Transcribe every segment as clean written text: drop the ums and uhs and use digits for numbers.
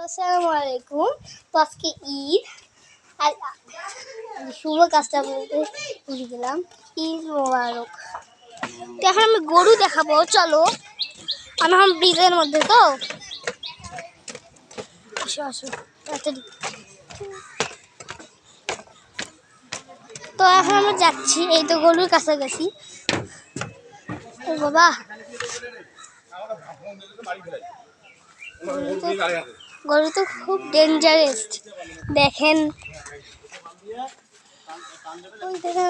আসসালামু আলাইকুম। তো আজকে ঈদ আর শুভ কাজটা বলতে ভুলে গেলাম। ঈদ মোবারক। তো এখন আমি গরু দেখাবো, চলো। আমি এখন ব্রিজের মধ্যে, তো আসো আসো তাড়াতাড়ি। তো এখন আমরা যাচ্ছি, এই তো গরুর কাছাকাছি। ও বাবা, গরু তো খুব ডেঞ্জারাস। দেখেন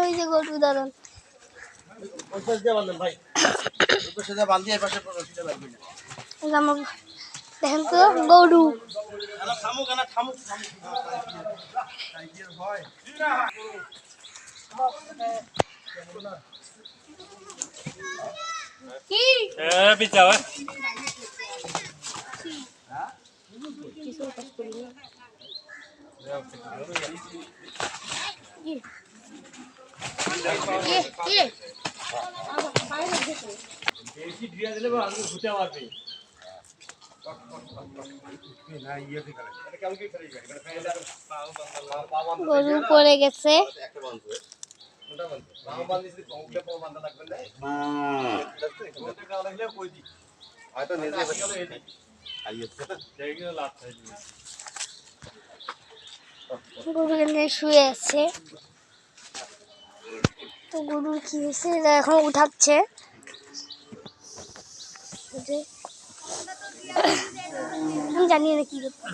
ওই যে গরু দাঁড়ান। দেখেন তো গরু। গরু পড়ে গেছে। গরু এখানে শুয়ে আছে। তো গরুর কি হয়েছে এখন উঠাচ্ছে। আমি জানি না কি করতে।